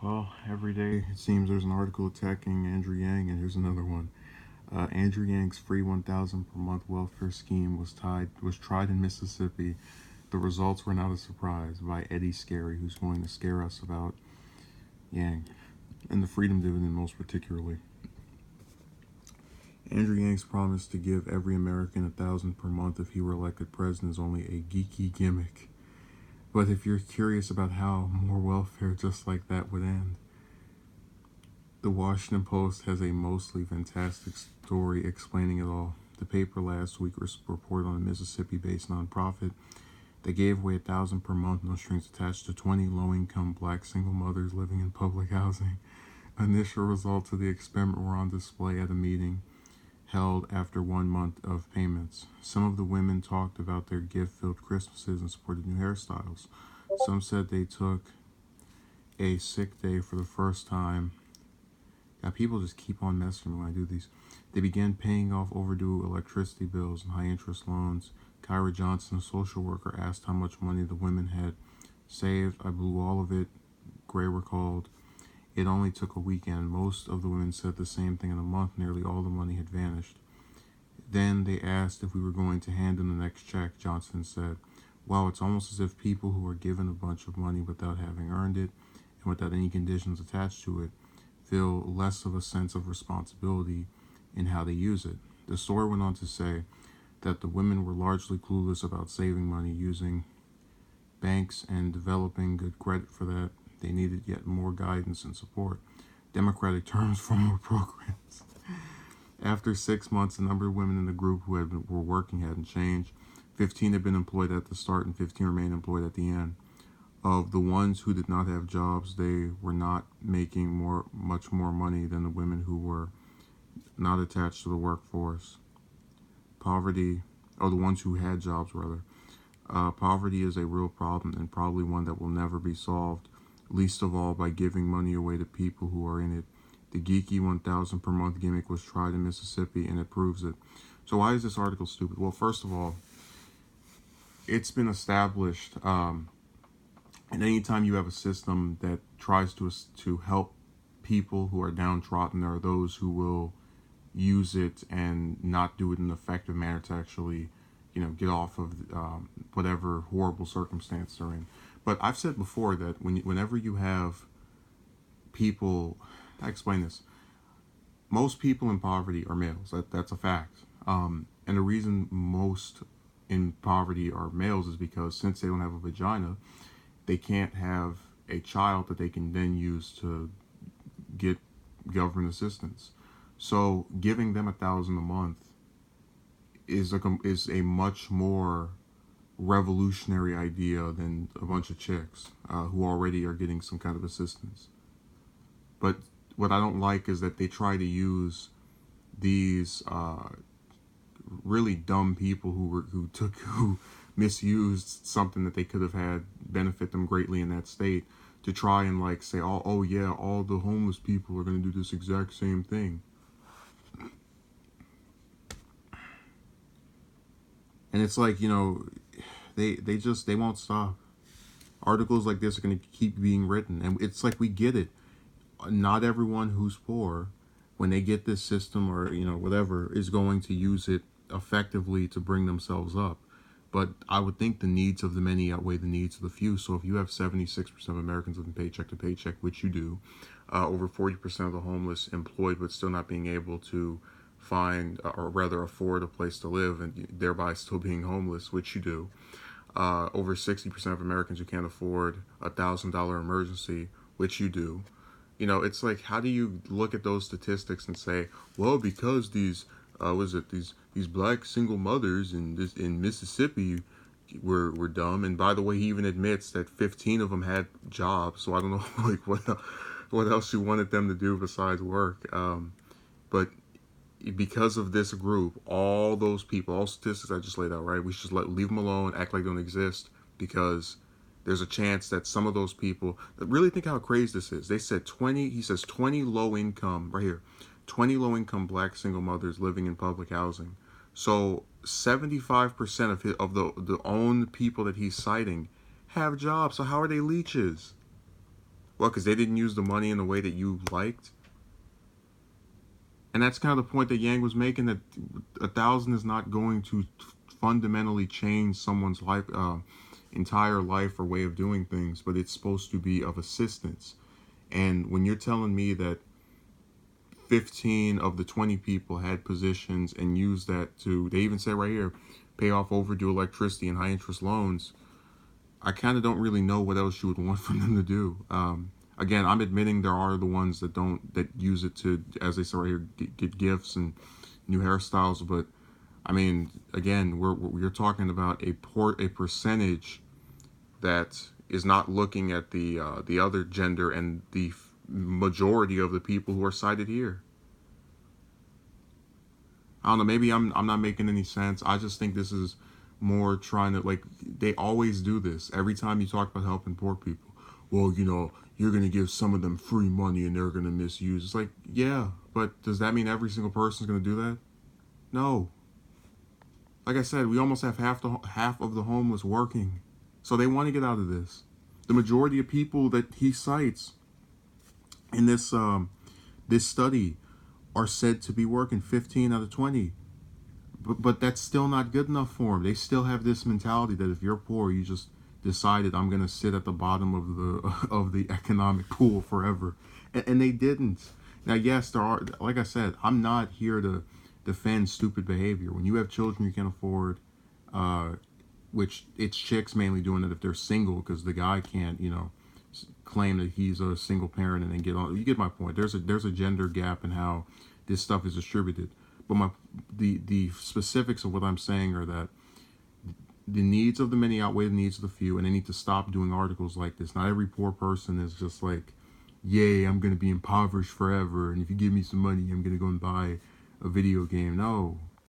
Well, every day it seems there's an article attacking Andrew Yang, and here's another one. Andrew Yang's free 1,000 per month welfare scheme was tried in Mississippi. The results were not a surprise by Eddie Scary, who's going to scare us about Yang and the freedom dividend most particularly. Andrew Yang's promise to give every American 1,000 per month if he were elected president is only a geeky gimmick. But if you're curious about how more welfare just like that would end, the Washington Post has a mostly fantastic story explaining it all. The paper last week reported on a Mississippi-based nonprofit that gave away 1,000 per month, no strings attached, to 20 low-income black single mothers living in public housing. Initial results of the experiment were on display at a meeting held after 1 month of payments. Some of the women talked about their gift-filled Christmases and supported new hairstyles. Some said they took a sick day for the first time. Now, people just keep on messing with me when I do these. They began paying off overdue electricity bills and high interest loans. Kyra Johnson, a social worker, asked how much money the women had saved. I blew all of it, Gray recalled. It only took a weekend. Most of the women said the same thing in a month. Nearly all the money had vanished. Then they asked if we were going to hand them the next check, Johnson said. Wow, it's almost as if people who are given a bunch of money without having earned it and without any conditions attached to it feel less of a sense of responsibility in how they use it. The story went on to say that the women were largely clueless about saving money, using banks, and developing good credit for that. They needed yet more guidance and support. Democratic terms for more programs. After 6 months, the number of women in the group were working hadn't changed. 15 had been employed at the start and 15 remained employed at the end. Of the ones who did not have jobs, they were not making much more money than the women who were not attached to the workforce. Poverty, or the ones who had jobs rather. Poverty is a real problem and probably one that will never be solved, least of all by giving money away to people who are in it. The geeky 1,000 per month gimmick was tried in Mississippi and it proves it. So why is this article stupid? Well, first of all, it's been established, and anytime you have a system that tries to help people who are downtrodden, there are those who will use it and not do it in an effective manner to actually, get off of whatever horrible circumstance they're in. But I've said before that whenever you have people, I explain this. Most people in poverty are males. That's a fact. And the reason most in poverty are males is because since they don't have a vagina, they can't have a child that they can then use to get government assistance. So giving them 1,000 a month is a much more revolutionary idea than a bunch of chicks who already are getting some kind of assistance. But what I don't like is that they try to use these really dumb people who misused something that they could have had benefit them greatly in that state to try and like say, oh yeah, all the homeless people are going to do this exact same thing. And it's like, they won't stop. Articles like this are going to keep being written, and it's like, we get it. Not everyone who's poor, when they get this system or whatever, is going to use it effectively to bring themselves up. But I would think the needs of the many outweigh the needs of the few. So if you have 76% of Americans living paycheck to paycheck, which you do, over 40% of the homeless employed but still not being able to find or rather afford a place to live and thereby still being homeless, which you do, over 60% of Americans who can't afford $1,000 emergency, which you do. It's like, how do you look at those statistics and say, well, because these black single mothers in Mississippi were dumb, and by the way, he even admits that 15 of them had jobs. So I don't know like what else you wanted them to do besides work. But because of this group, all those people, all statistics I just laid out, right? We should just leave them alone, act like they don't exist, because there's a chance that some of those people, really think how crazy this is. They said 20, he says 20 low income, right here, 20 low income black single mothers living in public housing. So 75% of the own people that he's citing have jobs. So how are they leeches? Well, because they didn't use the money in the way that you liked. And that's kind of the point that Yang was making, that 1,000 is not going to fundamentally change someone's life, entire life or way of doing things, but it's supposed to be of assistance. And when you're telling me that 15 of the 20 people had positions and used that to, they even say right here, pay off overdue electricity and high interest loans, I kind of don't really know what else you would want from them to do. Again, I'm admitting there are the ones that don't, that use it to, as they say right here, get gifts and new hairstyles. But I mean, again, we're talking about a percentage that is not looking at the other gender and the majority of the people who are cited here. I don't know. Maybe I'm not making any sense. I just think this is more trying to, like, they always do this every time you talk about helping poor people. Well, you're gonna give some of them free money and they're gonna misuse. It's like, yeah, but does that mean every single person's gonna do that? No. Like I said, we almost have half of the homeless working, so they want to get out of this. The majority of people that he cites in this study are said to be working 15 out of 20. But that's still not good enough for them. They still have this mentality that if you're poor, you just decided I'm gonna sit at the bottom of the of the economic pool forever, and they didn't. Now, yes, there are. Like I said, I'm not here to defend stupid behavior. When you have children you can't afford, uh, which it's chicks mainly doing it if they're single, because the guy can't, claim that he's a single parent and then get on. You get my point. There's a gender gap in how this stuff is distributed. But the specifics of what I'm saying are that the needs of the many outweigh the needs of the few, and they need to stop doing articles like this. Not every poor person is just like, yay, I'm going to be impoverished forever, and if you give me some money, I'm going to go and buy a video game. No.